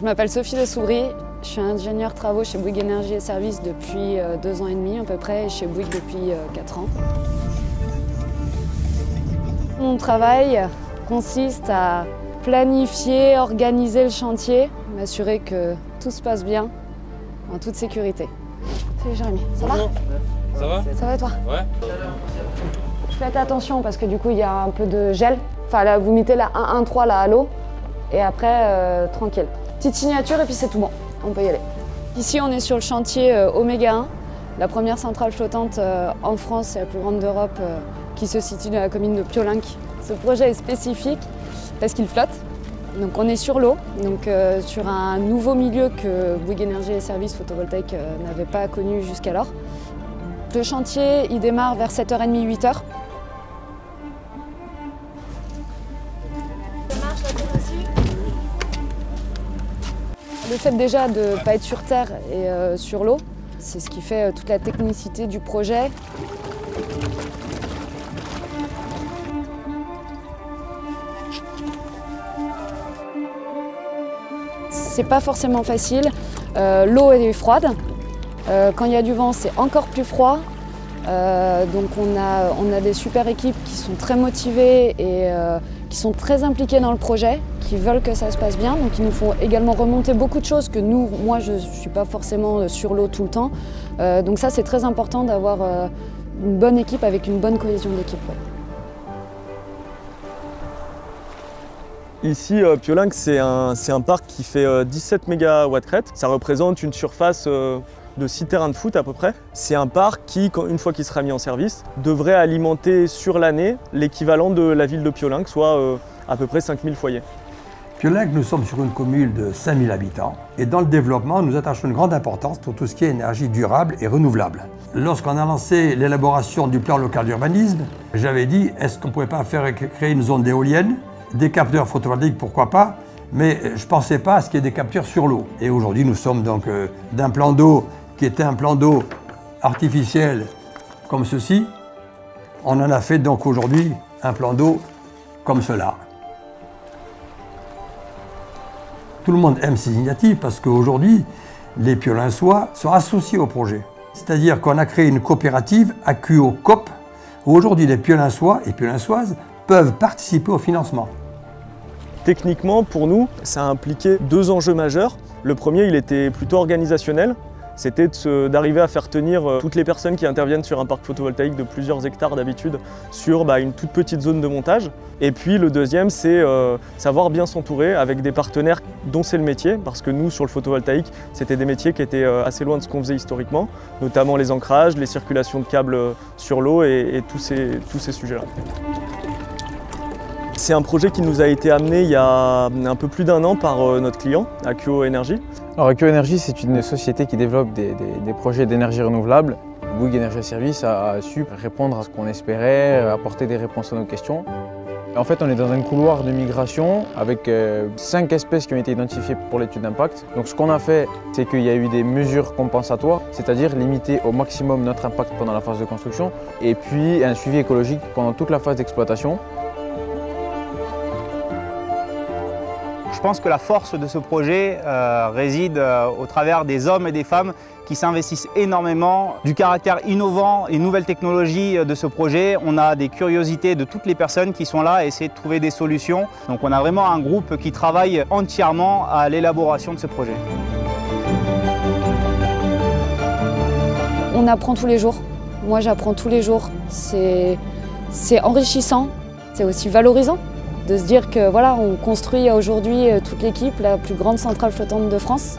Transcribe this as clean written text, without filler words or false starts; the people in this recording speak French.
Je m'appelle Sophie Lessoubry, je suis ingénieure travaux chez Bouygues Énergie et Services depuis 2 ans et demi à peu près et chez Bouygues depuis 4 ans. Mon travail consiste à planifier, organiser le chantier, m'assurer que tout se passe bien, en toute sécurité. Salut Jérémy, ça va? Ça va? Ça va et toi? Ouais. Faites attention parce que du coup il y a un peu de gel. Enfin là, vous mettez la 1-1-3 là à l'eau et après tranquille. Petite signature et puis c'est tout bon, on peut y aller. Ici on est sur le chantier Oméga 1, la première centrale flottante en France et la plus grande d'Europe qui se situe dans la commune de Piolenc. Ce projet est spécifique parce qu'il flotte. Donc on est sur l'eau, donc sur un nouveau milieu que Bouygues Énergie et Services photovoltaïques n'avait pas connu jusqu'alors. Le chantier il démarre vers 7h30, 8h. Le fait déjà de ne pas être sur terre et sur l'eau, c'est ce qui fait toute la technicité du projet. C'est pas forcément facile. L'eau est froide. Quand il y a du vent, c'est encore plus froid. Donc on a des super équipes qui sont très motivées et qui sont très impliquées dans le projet, qui veulent que ça se passe bien. Donc il nous faut également remonter beaucoup de choses que moi je ne suis pas forcément sur l'eau tout le temps. Donc ça c'est très important d'avoir une bonne équipe avec une bonne cohésion d'équipe. Ouais. Ici, Piolenc, c'est un parc qui fait 17 MW crête. Ça représente une surface de 6 terrains de foot à peu près. C'est un parc qui, une fois qu'il sera mis en service, devrait alimenter sur l'année l'équivalent de la ville de Piolenc, soit à peu près 5000 foyers. Piolenc, nous sommes sur une commune de 5000 habitants et dans le développement, nous attachons une grande importance pour tout ce qui est énergie durable et renouvelable. Lorsqu'on a lancé l'élaboration du plan local d'urbanisme, j'avais dit, est-ce qu'on ne pouvait pas créer une zone d'éoliennes, des capteurs photovoltaïques, pourquoi pas, mais je ne pensais pas à ce qu'il y ait des capteurs sur l'eau. Et aujourd'hui, nous sommes donc d'un plan d'eau qui était un plan d'eau artificiel comme ceci. On en a fait donc aujourd'hui un plan d'eau comme cela. Tout le monde aime ces initiatives parce qu'aujourd'hui, les Piolençois sont associés au projet. C'est-à-dire qu'on a créé une coopérative AQO Coop, où aujourd'hui les Piolençois et Piolençoises peuvent participer au financement. Techniquement, pour nous, ça a impliqué 2 enjeux majeurs. Le premier, il était plutôt organisationnel. C'était d'arriver à faire tenir toutes les personnes qui interviennent sur un parc photovoltaïque de plusieurs hectares d'habitude sur une toute petite zone de montage. Et puis le deuxième, c'est savoir bien s'entourer avec des partenaires dont c'est le métier, parce que nous, sur le photovoltaïque, c'était des métiers qui étaient assez loin de ce qu'on faisait historiquement, notamment les ancrages, les circulations de câbles sur l'eau et tous ces sujets-là. C'est un projet qui nous a été amené il y a un peu plus d'1 an par notre client, AQO Énergie. Alors AQO Énergie, c'est une société qui développe des projets d'énergie renouvelable. Bouygues Énergie et Services a su répondre à ce qu'on espérait, apporter des réponses à nos questions. En fait, on est dans un couloir de migration avec 5 espèces qui ont été identifiées pour l'étude d'impact. Donc ce qu'on a fait, c'est qu'il y a eu des mesures compensatoires, c'est-à-dire limiter au maximum notre impact pendant la phase de construction et puis un suivi écologique pendant toute la phase d'exploitation. Je pense que la force de ce projet réside au travers des hommes et des femmes qui s'investissent énormément, du caractère innovant et nouvelles technologies de ce projet. On a des curiosités de toutes les personnes qui sont là à essayer de trouver des solutions. Donc on a vraiment un groupe qui travaille entièrement à l'élaboration de ce projet. On apprend tous les jours. Moi j'apprends tous les jours. C'est enrichissant, c'est aussi valorisant. De se dire que voilà, on construit aujourd'hui toute l'équipe, la plus grande centrale flottante de France.